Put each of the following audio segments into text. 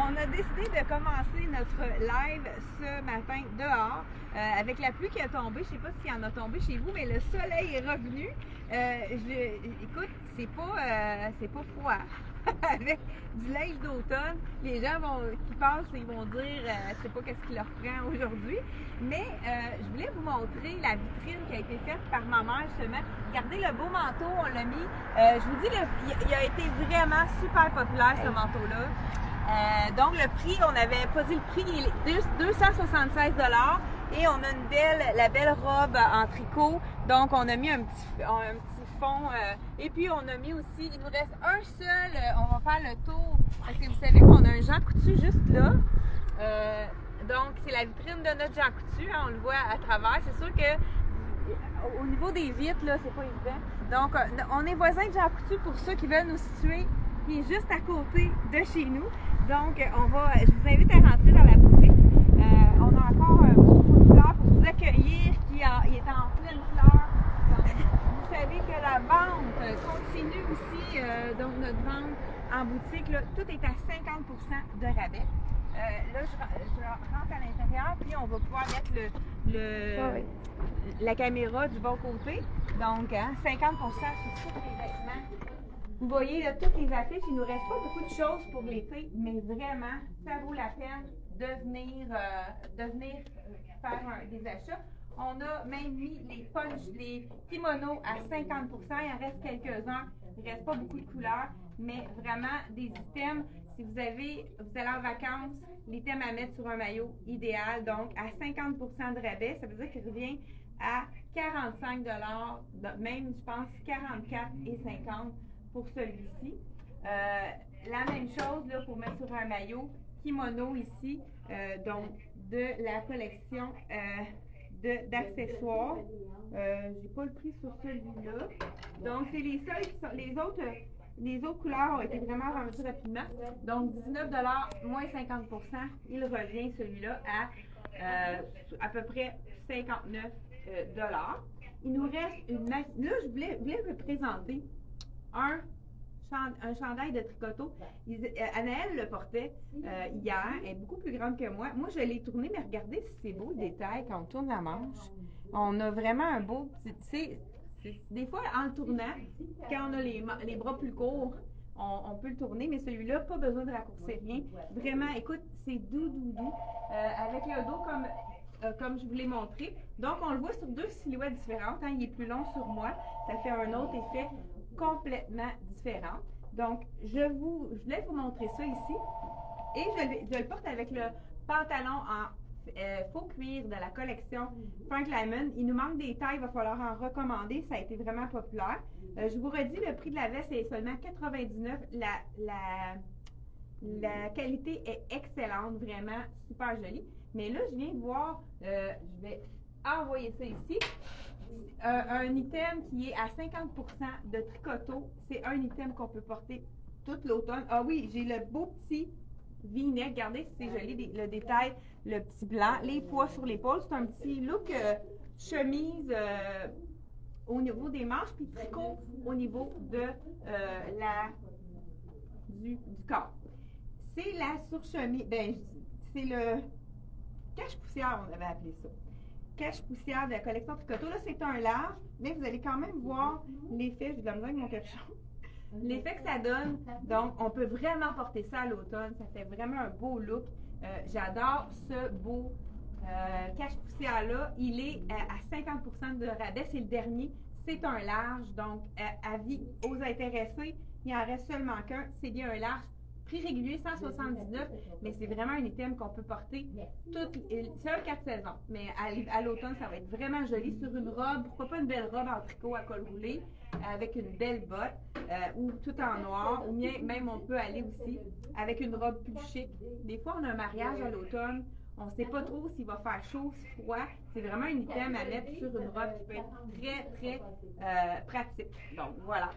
on a décidé de commencer notre live ce matin dehors avec la pluie qui a tombé. Je ne sais pas s'il y en a tombé chez vous, mais le soleil est revenu. Écoute, c'est pas froid. Avec du linge d'automne, les gens qui passent, ils vont dire, je sais pas qu'est-ce qui leur prend aujourd'hui, mais je voulais vous montrer la vitrine qui a été faite par ma mère justement. Regardez le beau manteau, on l'a mis. Je vous dis, il a été vraiment super populaire ce manteau-là. Donc le prix, on n'avait pas dit le prix, il est 276 $ et on a la belle robe en tricot. Donc on a mis un petit fond et puis on a mis aussi, il nous reste un seul, on va faire le tour parce que vous savez qu'on a un Jean Coutu juste là. Donc c'est la vitrine de notre Jean Coutu, hein, on le voit à travers. C'est sûr que au niveau des vitres là, c'est pas évident. Donc on est voisins de Jean Coutu pour ceux qui veulent nous situer, qui est juste à côté de chez nous. Donc je vous invite à rentrer dans la boutique. On a encore beaucoup de fleurs pour vous accueillir, il est en pleine fleur. Donc, vous savez que la vente continue aussi, donc notre vente en boutique, là, tout est à 50% de rabais. Là, je rentre à l'intérieur, puis on va pouvoir mettre la caméra du bon côté. Donc, 50% sur tous les vêtements. Vous voyez, là, toutes les affiches, il ne nous reste pas beaucoup de choses pour l'été, mais vraiment, ça vaut la peine de venir faire des achats. On a même mis les punchs, les kimonos à 50%. Il en reste quelques-uns. Il ne reste pas beaucoup de couleurs, mais vraiment des items. Si vous allez en vacances, l'item à mettre sur un maillot idéal, donc à 50% de rabais, ça veut dire qu'il revient à 45 $, même je pense 44,50 pour celui-ci. La même chose là, pour mettre sur un maillot kimono ici, donc de la collection d'accessoires. J'ai pas le prix sur celui-là. Donc, c'est les seuls qui sont. Les autres couleurs ont été vraiment vendues rapidement. Donc, 19 $ moins 50%. Il revient celui-là à peu près 59 $. Il nous reste une. Là, je voulais vous présenter un chandail de tricoto. Anaëlle le portait hier. Elle est beaucoup plus grande que moi. Moi, je l'ai tourné, mais regardez si c'est beau le détail quand on tourne la manche. On a vraiment un beau petit. Des fois, en le tournant, quand on a les bras plus courts, on peut le tourner, mais celui-là, pas besoin de raccourcir rien. Vraiment, écoute, c'est doux. Avec le dos comme je vous l'ai montré. Donc, on le voit sur deux silhouettes différentes. Hein. Il est plus long sur moi. Ça fait un autre effet complètement différent. Donc, je voulais vous montrer ça ici. Et je le porte avec le pantalon en faux cuir de la collection Frank Lyman. Il nous manque des tailles, il va falloir en recommander. Ça a été vraiment populaire. Je vous redis, le prix de la veste est seulement 99. La qualité est excellente, vraiment super jolie. Mais là, je viens de voir, je vais envoyer ça ici. Un item qui est à 50% de tricoto, c'est un item qu'on peut porter toute l'automne. Ah oui, j'ai le beau petit V-neck, regardez si c'est joli, le détail, le petit blanc, les pois sur l'épaule, c'est un petit look chemise au niveau des manches, puis tricot au niveau de du corps. C'est la surchemise, c'est le cache-poussière, on avait appelé ça. Cache-poussière de la collection tricoto. Là, c'est un large, mais vous allez quand même voir l'effet, j'ai de la misère avec mon capuchon, l'effet que ça donne. Donc, on peut vraiment porter ça à l'automne. Ça fait vraiment un beau look. J'adore ce beau cache-poussière-là. Il est à 50% de rabais. C'est le dernier. C'est un large. Donc, avis aux intéressés, il en reste seulement qu'un. C'est bien un large. Prix régulier, 179, mais c'est vraiment un item qu'on peut porter c'est un 4 saisons, mais à l'automne, ça va être vraiment joli sur une robe, pourquoi pas une belle robe en tricot à col roulé, avec une belle botte, ou tout en noir, ou même on peut aller aussi avec une robe plus chic. Des fois, on a un mariage à l'automne, on ne sait pas trop s'il va faire chaud, froid, c'est vraiment un item à mettre sur une robe qui peut être très pratique. Donc, voilà.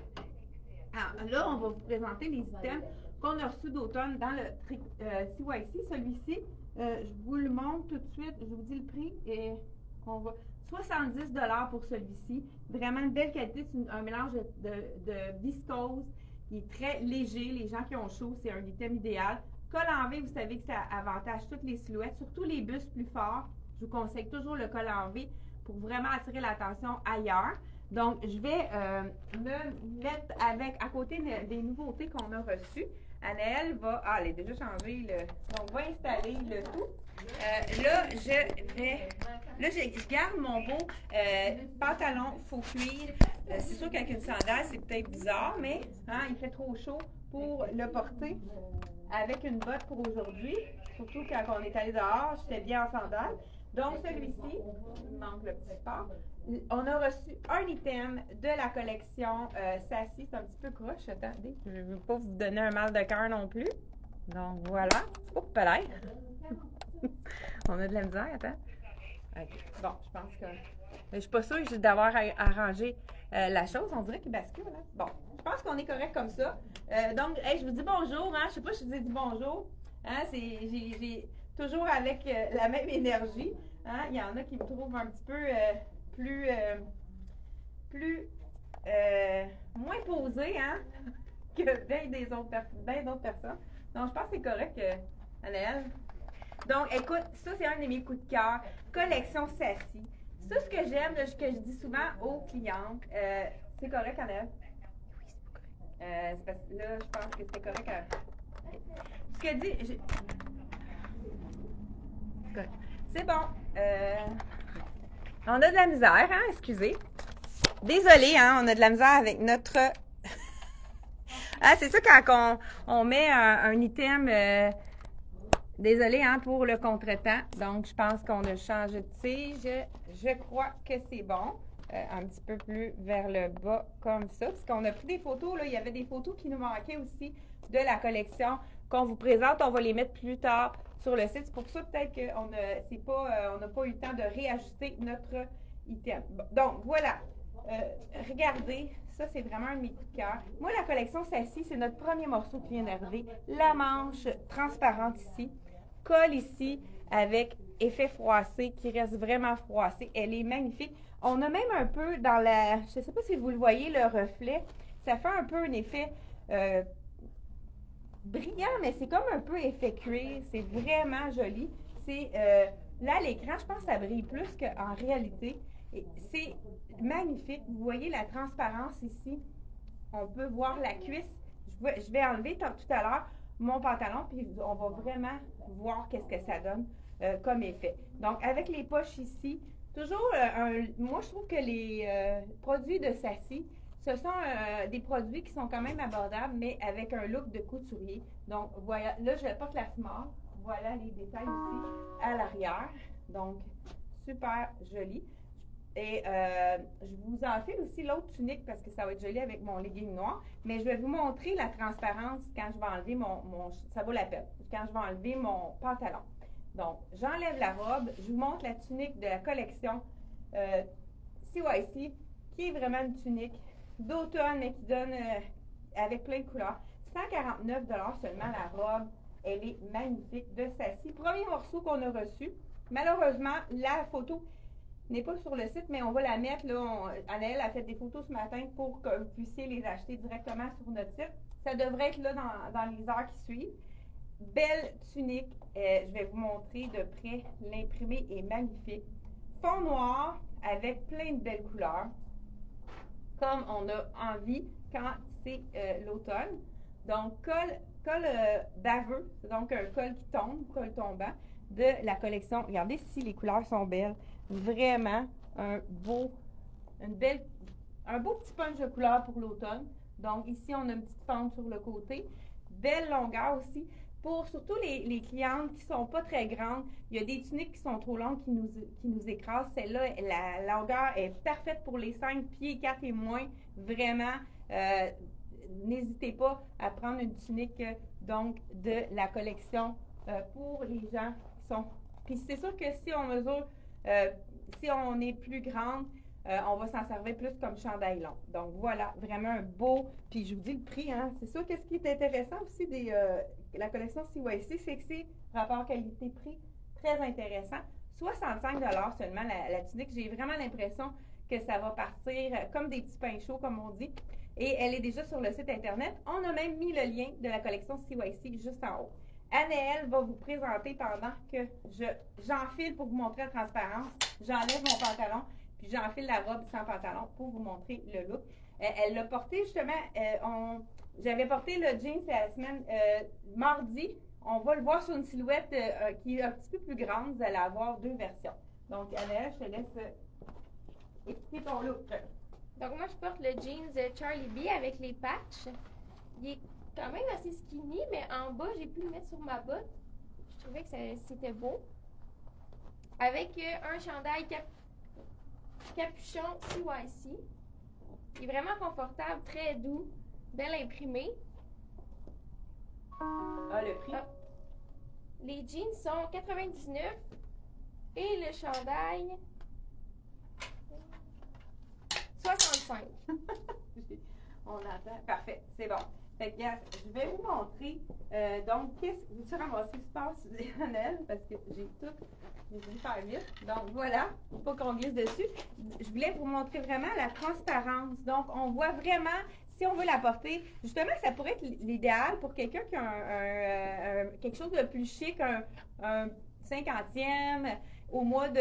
Alors, là, on va vous présenter les items qu'on a reçu d'automne dans le CYC. Celui-ci, je vous le montre tout de suite. Je vous dis le prix et on va 70 $ pour celui-ci. Vraiment une belle qualité. C'est un mélange de viscose. Il est très léger. Les gens qui ont chaud, c'est un item idéal. Col en V, vous savez que ça avantage toutes les silhouettes, surtout les bustes plus forts. Je vous conseille toujours le col en V pour vraiment attirer l'attention ailleurs. Donc, je vais me mettre à côté des nouveautés qu'on a reçues. Anaëlle va... Ah, elle a déjà changé donc, va installer le tout. Là, je garde mon beau pantalon faux cuir. C'est sûr qu'avec une sandale, c'est peut-être bizarre, mais hein, il fait trop chaud pour le porter avec une botte pour aujourd'hui. Surtout quand on est allé dehors, j'étais bien en sandale. Donc, celui-ci, il manque le petit sport. On a reçu un item de la collection Sassy. C'est un petit peu croche. Attendez, je ne veux pas vous donner un mal de cœur non plus. Donc, voilà. Oh, peut-être. On a de la misère, attends. Okay. Bon, je pense que... Mais je suis pas sûre d'avoir arrangé la chose. On dirait qu'il bascule, hein? Bon, je pense qu'on est correct comme ça. Donc, hey, je vous dis bonjour, hein? Je sais pas si je vous ai dit bonjour. Hein? J'ai toujours avec la même énergie. Hein? Il y en a qui me trouvent un petit peu moins posée, hein? Que bien d'autres personnes. Donc, je pense que c'est correct, Anaëlle. Donc, écoute, ça, c'est un de mes coups de cœur. Collection Sassy. Ça, ce que j'aime, que je dis souvent aux clientes, c'est correct, Anaëlle? Oui, c'est parce que là, je pense que c'est correct. Ce que dit... C'est bon. On a de la misère, hein? Excusez. Désolée, hein? On a de la misère avec notre... Ah, c'est ça quand on met un item... Désolée hein, pour le contretemps. Donc, je pense qu'on a changé de tige. Je crois que c'est bon. Un petit peu plus vers le bas, comme ça. Parce qu'on a pris des photos. Là, il y avait des photos qui nous manquaient aussi de la collection qu'on vous présente. On va les mettre plus tard sur le site. C'est pour ça peut-être qu'on n'a pas eu le temps de réajuster notre item. Bon, donc, voilà. Regardez. Ça, c'est vraiment un de mes coups de cœur. Moi, la collection Sassy, c'est notre premier morceau qui vient d'arriver. La manche transparente ici. Colle ici avec effet froissé qui reste vraiment froissé. Elle est magnifique. On a même un peu dans la... Je ne sais pas si vous le voyez, le reflet. Ça fait un peu un effet brillant, mais c'est comme un peu effet cuir. C'est vraiment joli. C'est là, à l'écran, je pense que ça brille plus qu'en réalité. C'est magnifique. Vous voyez la transparence ici. On peut voir la cuisse. Je vais enlever tout à l'heure mon pantalon, puis on va vraiment voir qu'est-ce que ça donne comme effet. Donc, avec les poches ici, toujours, moi, je trouve que les produits de Sassy, ce sont des produits qui sont quand même abordables, mais avec un look de couturier. Donc, voilà, là, je porte la smart. Voilà les détails ici à l'arrière. Donc, super joli. Et je vous enfile aussi l'autre tunique parce que ça va être joli avec mon legging noir. Mais je vais vous montrer la transparence quand je vais enlever ça vaut la peine, quand je vais enlever mon pantalon. Donc, j'enlève la robe. Je vous montre la tunique de la collection CYC, qui est vraiment une tunique d'automne, mais qui donne avec plein de couleurs. 149 $ seulement la robe. Elle est magnifique de Sassy. Premier morceau qu'on a reçu. Malheureusement, la photo n'est pas sur le site, mais on va la mettre. Là, Anaëlle a fait des photos ce matin pour que vous puissiez les acheter directement sur notre site. Ça devrait être là dans les heures qui suivent. Belle tunique. Je vais vous montrer de près. L'imprimé est magnifique. Fond noir avec plein de belles couleurs, comme on a envie quand c'est l'automne. Donc, col baveux, c'est donc un col qui tombe, col tombant, de la collection. Regardez si les couleurs sont belles. Vraiment un beau petit punch de couleur pour l'automne. Donc, ici, on a une petite fente sur le côté. Belle longueur aussi. Pour surtout les clientes qui ne sont pas très grandes, il y a des tuniques qui sont trop longues qui nous écrasent. Celle-là, la longueur est parfaite pour les 5 pieds 4 et moins. Vraiment, n'hésitez pas à prendre une tunique donc de la collection pour les gens qui sont... Puis c'est sûr que si on mesure, si on est plus grande, on va s'en servir plus comme chandail long. Donc voilà, vraiment un beau... Puis je vous dis le prix, hein. C'est sûr que ce qui est intéressant aussi de la collection CYC, c'est que c'est rapport qualité-prix très intéressant. 65 $ seulement la tunique. J'ai vraiment l'impression que ça va partir comme des petits pains chauds, comme on dit. Et elle est déjà sur le site Internet. On a même mis le lien de la collection CYC juste en haut. Anaëlle va vous présenter pendant que j'enfile pour vous montrer la transparence. J'enlève mon pantalon, puis j'enfile la robe sans pantalon pour vous montrer le look. Elle l'a porté justement, j'avais porté le jeans la semaine mardi. On va le voir sur une silhouette qui est un petit peu plus grande. Vous allez avoir deux versions. Donc, Anaëlle, je te laisse expliquer ton look. Donc, moi, je porte le jeans Charlie B avec les patchs. Il est quand même assez skinny, mais en bas, j'ai pu le mettre sur ma botte. Je trouvais que c'était beau. Avec un chandail capuchon CYC. Il est vraiment confortable, très doux, belle imprimé. Ah, le prix? Les jeans sont 99 et le chandail 65. On attend. Parfait, c'est bon. Fait que, je vais vous montrer. Donc, veux-tu ramasser le passe, Anaëlle? Parce que j'ai voulu faire vite. Donc, voilà. Faut pas qu'on glisse dessus. Je voulais vous montrer vraiment la transparence. Donc, on voit vraiment, si on veut la porter, justement, ça pourrait être l'idéal pour quelqu'un qui a quelque chose de plus chic, un 50e, au mois de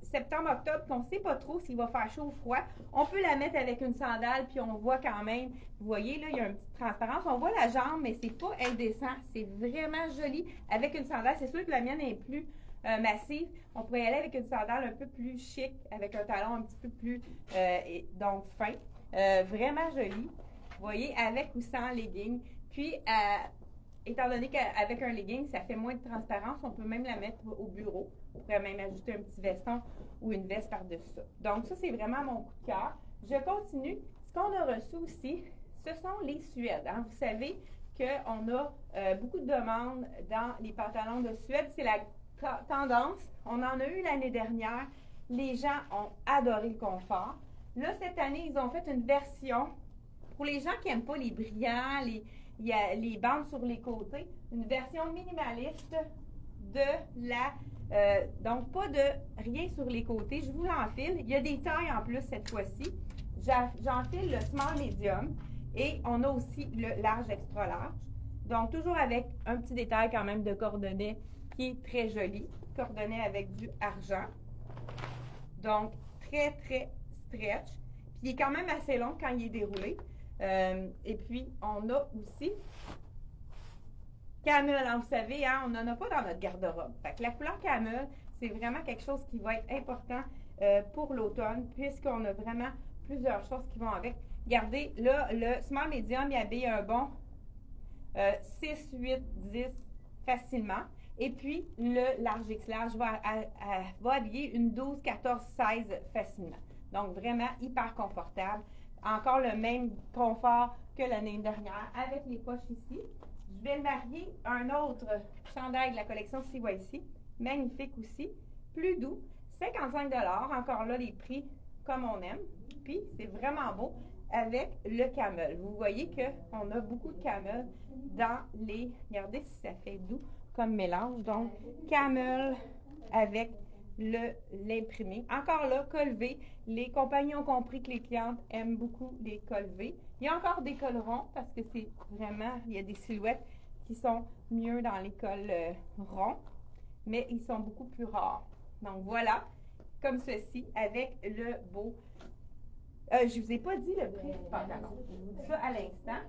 septembre-octobre, qu'on ne sait pas trop s'il va faire chaud ou froid. On peut la mettre avec une sandale, puis on voit quand même, vous voyez, là, il y a une petite transparence. On voit la jambe, mais c'est pas indécent. C'est vraiment joli avec une sandale. C'est sûr que la mienne est plus massive. On pourrait y aller avec une sandale un peu plus chic, avec un talon un petit peu plus, donc fin. Vraiment joli. Vous voyez, avec ou sans legging. Puis, étant donné qu'avec un legging, ça fait moins de transparence, on peut même la mettre au bureau. On pourrait même ajouter un petit veston ou une veste par-dessus ça. Donc, ça, c'est vraiment mon coup de cœur. Je continue. Ce qu'on a reçu aussi, ce sont les suèdes. Hein. Vous savez qu'on a beaucoup de demandes dans les pantalons de suède. C'est la tendance. On en a eu l'année dernière. Les gens ont adoré le confort. Là, cette année, ils ont fait une version pour les gens qui n'aiment pas les brillants, il y a les bandes sur les côtés, une version minimaliste de la... donc, pas de rien sur les côtés. Je vous l'enfile. Il y a des tailles en plus cette fois-ci. J'enfile le small medium et on a aussi le large extra large. Donc, toujours avec un petit détail quand même de cordonnet qui est très joli. Cordonnet avec du argent. Donc, très, très stretch. Puis, il est quand même assez long quand il est déroulé. Et puis, on a aussi camel. Hein, vous savez, hein, on n'en a pas dans notre garde-robe. Fait que la couleur camel, c'est vraiment quelque chose qui va être important pour l'automne, puisqu'on a vraiment plusieurs choses qui vont avec. Regardez, là, le small medium, il habille un bon 6, 8, 10 facilement. Et puis, le large X large va habiller une 12, 14, 16 facilement. Donc, vraiment hyper confortable. Encore le même confort que l'année dernière avec les poches ici. Je vais le marier à un autre chandail de la collection CYC. Magnifique aussi. Plus doux. 55 $. Encore là, les prix comme on aime. Puis, c'est vraiment beau avec le camel. Vous voyez qu'on a beaucoup de camel dans les... Regardez si ça fait doux comme mélange. Donc, camel avec l'imprimé. Encore là, col V. Les compagnies ont compris que les clientes aiment beaucoup les cols V. Il y a encore des cols ronds parce que c'est vraiment, il y a des silhouettes qui sont mieux dans les cols ronds, mais ils sont beaucoup plus rares. Donc voilà, comme ceci, avec le beau... je ne vous ai pas dit le prix du pantalon. Ça à l'instant.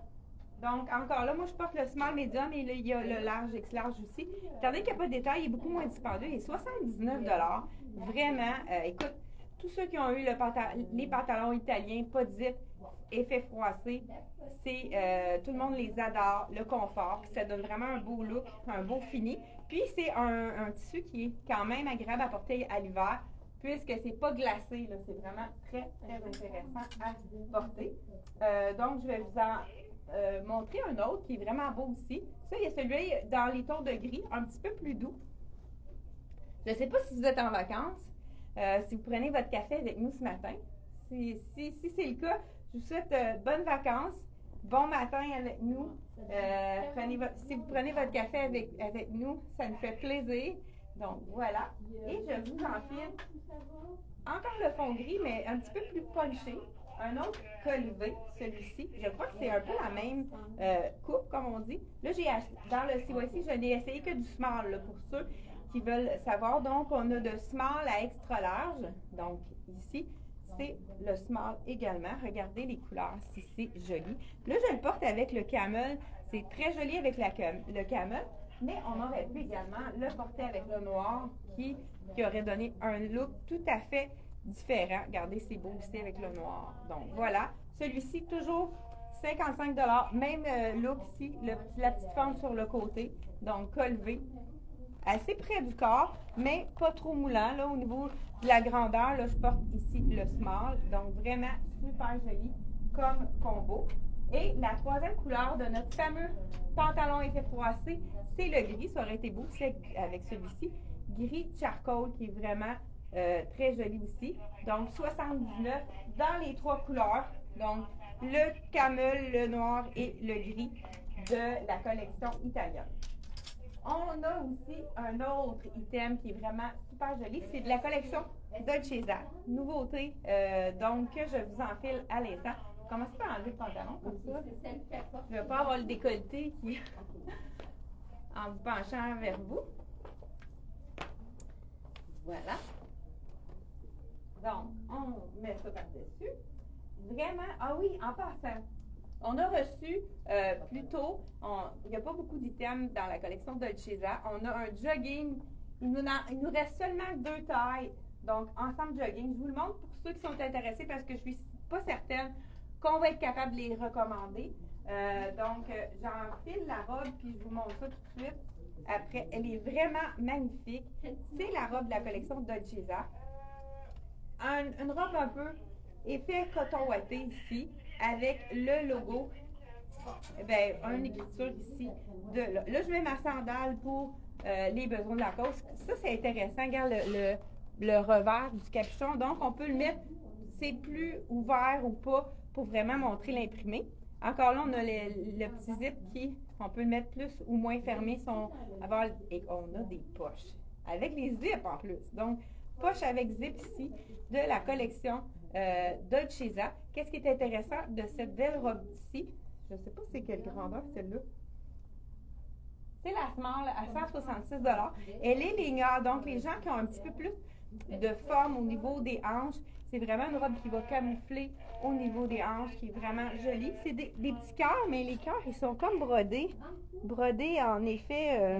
Donc, encore là, moi, je porte le small medium et là, il y a le large X large aussi. Regardez qu'il n'y a pas de détail, il est beaucoup moins dispendieux. Il est 79 $. Vraiment, écoute, tous ceux qui ont eu les pantalons italiens, pas de zip, effet froissé, tout le monde les adore, le confort, puis ça donne vraiment un beau look, un beau fini. Puis, c'est un tissu qui est quand même agréable à porter à l'hiver, puisque c'est pas glacé, là, c'est vraiment très, très intéressant à porter. Donc, je vais vous en... montrer un autre qui est vraiment beau aussi. Ça, il y a celui dans les tons de gris, un petit peu plus doux. Je ne sais pas si vous êtes en vacances, si vous prenez votre café avec nous ce matin. Si c'est le cas, je vous souhaite bonnes vacances, bon matin avec nous. Si vous prenez votre café avec nous, ça nous fait plaisir. Donc, voilà. Et je vous enfile encore le fond gris, mais un petit peu plus punché. un autre col V, celui-ci. Je crois que c'est un peu la même coupe, comme on dit. Là, dans le CYC, je n'ai essayé que du small, là, pour ceux qui veulent savoir. Donc, on a de small à extra large. Donc, ici, c'est le small également. Regardez les couleurs, si c'est joli. Là, je le porte avec le camel. C'est très joli avec le camel. Mais on aurait pu également le porter avec le noir qui aurait donné un look tout à fait différent. Regardez, c'est beau aussi avec le noir. Donc, voilà. Celui-ci, toujours 55 $. Même look ici, la petite forme sur le côté. Donc, col V. Assez près du corps, mais pas trop moulant. Là, au niveau de la grandeur, là, je porte ici le small. Donc, vraiment super joli comme combo. Et la troisième couleur de notre fameux pantalon effet froissé, c'est le gris. Ça aurait été beau avec celui-ci. Gris charcoal qui est vraiment très joli aussi. Donc, 79 dans les trois couleurs. Donc, le camel, le noir et le gris de la collection italienne. On a aussi un autre item qui est vraiment super joli. C'est de la collection Dolce Vita. Nouveauté, donc, que je vous enfile à l'instant. Commencez par enlever le pantalon comme ça. Je ne vais pas avoir le décolleté qui en vous penchant vers vous. Voilà. Donc, on met ça par-dessus. Vraiment, ah oui, en passant, on a reçu plus tôt, il n'y a pas beaucoup d'items dans la collection Dolce Vita. On a un jogging. Il nous reste seulement 2 tailles. Donc, ensemble jogging. Je vous le montre pour ceux qui sont intéressés parce que je ne suis pas certaine qu'on va être capable de les recommander. Donc, j'enfile la robe puis je vous montre ça tout de suite. Après, elle est vraiment magnifique. C'est la robe de la collection Dolce Vita. Une robe un peu effet coton ouaté ici, avec le logo, ben, une écriture ici. Là, je mets ma sandale pour les besoins de la cause. Ça, c'est intéressant. Regarde le revers du capuchon. Donc, on peut le mettre, c'est plus ouvert ou pas, pour vraiment montrer l'imprimé. Encore là, on a le petit zip qui, on peut le mettre plus ou moins fermé. Et on a des poches avec les zips en plus. Donc, poche avec zip ici de la collection Dolce Vita. Qu'est-ce qui est intéressant de cette belle robe-ci? Je ne sais pas c'est quelle grandeur celle-là. C'est la small à 166 $. Elle est lignale, donc les gens qui ont un petit peu plus de forme au niveau des hanches, c'est vraiment une robe qui va camoufler au niveau des hanches, qui est vraiment jolie. C'est des petits cœurs, mais les cœurs, ils sont comme brodés. Brodés en effet,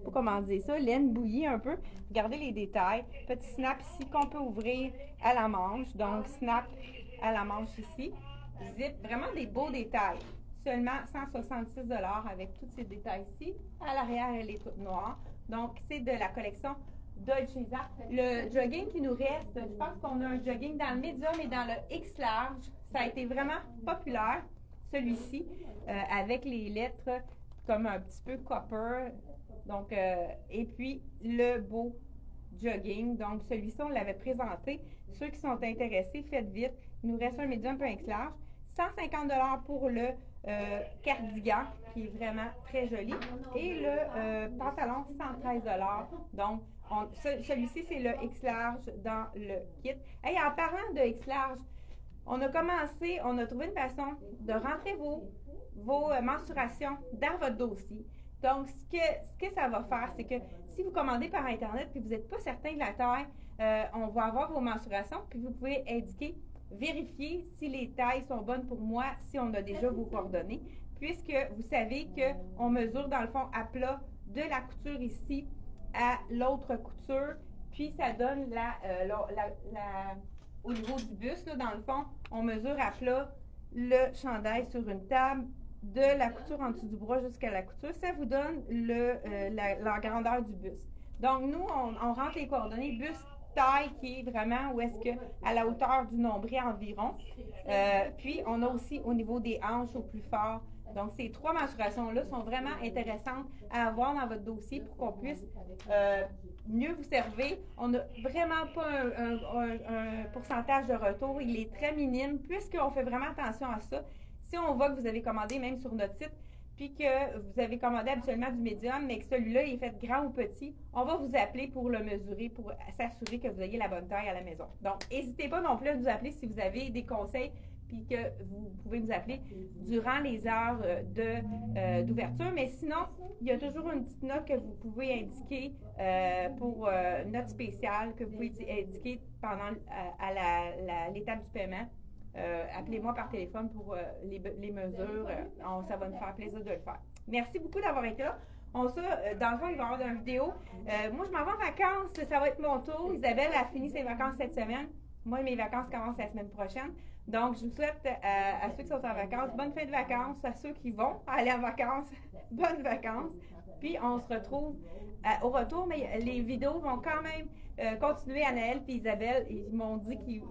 pas comment dire ça, laine bouillie un peu. Regardez les détails. Petit snap ici qu'on peut ouvrir à la manche. Donc, snap à la manche ici. Zip, vraiment des beaux détails. Seulement 166 $ avec tous ces détails-ci. À l'arrière, elle est toute noire. Donc, c'est de la collection Dolce Vita. Le jogging qui nous reste, je pense qu'on a un jogging dans le medium et dans le X large. Ça a été vraiment populaire, celui-ci, avec les lettres comme un petit peu copper. Donc, et puis, le beau jogging. Donc, celui-ci, on l'avait présenté. Ceux qui sont intéressés, faites vite. Il nous reste un medium et un X large. 150 $ pour le cardigan, qui est vraiment très joli. Et le pantalon, 113 $. Donc, celui-ci, c'est le X large dans le kit. Hey, en parlant de X large, on a trouvé une façon de rentrer vos mensurations dans votre dossier. Donc, ce que ça va faire, c'est que si vous commandez par Internet et que vous n'êtes pas certain de la taille, on va avoir vos mensurations, puis vous pouvez vérifier si les tailles sont bonnes pour moi, si on a déjà vos coordonnées, puisque vous savez qu'on mesure dans le fond à plat de la couture ici à l'autre couture, puis ça donne au niveau du buste, là, dans le fond, on mesure à plat le chandail sur une table, de la couture en dessous du bras jusqu'à la couture, ça vous donne la grandeur du buste. Donc, nous, on rentre les coordonnées buste, taille qui est vraiment où est-ce que à la hauteur du nombril environ. Puis, on a aussi au niveau des hanches au plus fort. Donc, ces 3 mensurations-là sont vraiment intéressantes à avoir dans votre dossier pour qu'on puisse mieux vous servir. On n'a vraiment pas un pourcentage de retour. Il est très minime puisqu'on fait vraiment attention à ça. Si on voit que vous avez commandé même sur notre site, puis que vous avez commandé habituellement du médium, mais que celui-là est fait grand ou petit, on va vous appeler pour le mesurer, pour s'assurer que vous ayez la bonne taille à la maison. Donc, n'hésitez pas non plus à nous appeler si vous avez des conseils, puis que vous pouvez nous appeler durant les heures d'ouverture. Mais sinon, il y a toujours une petite note que vous pouvez indiquer pour note spéciale que vous pouvez indiquer pendant l'étape du paiement. Appelez-moi par téléphone pour les mesures. Ça va nous faire plaisir de le faire. Merci beaucoup d'avoir été là. Dans le fond, il va y avoir une vidéo. Moi, je m'en vais en vacances. Ça va être mon tour. Isabelle a fini ses vacances cette semaine. Moi, mes vacances commencent la semaine prochaine. Donc, je vous souhaite à ceux qui sont en vacances, bonne fin de vacances. À ceux qui vont aller en vacances, bonnes vacances. Puis, on se retrouve au retour. Mais les vidéos vont quand même continuer à Noël et Isabelle. Ils m'ont dit qu'ils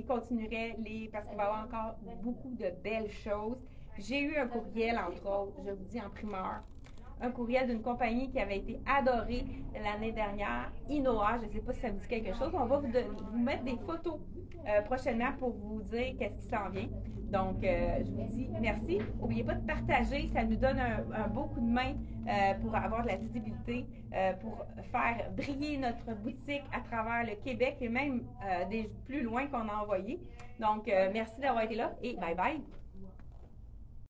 continueraient parce qu'il va y avoir encore beaucoup de belles choses. J'ai eu un courriel, entre autres, je vous dis en primeur, un courriel d'une compagnie qui avait été adorée l'année dernière, Inoa, je ne sais pas si ça vous dit quelque chose. On va vous mettre des photos prochainement pour vous dire qu'est-ce qui s'en vient. Donc, je vous dis merci. N'oubliez pas de partager, ça nous donne un beau coup de main pour avoir de la visibilité, pour faire briller notre boutique à travers le Québec et même des plus loin qu'on a envoyé. Donc, merci d'avoir été là et bye bye!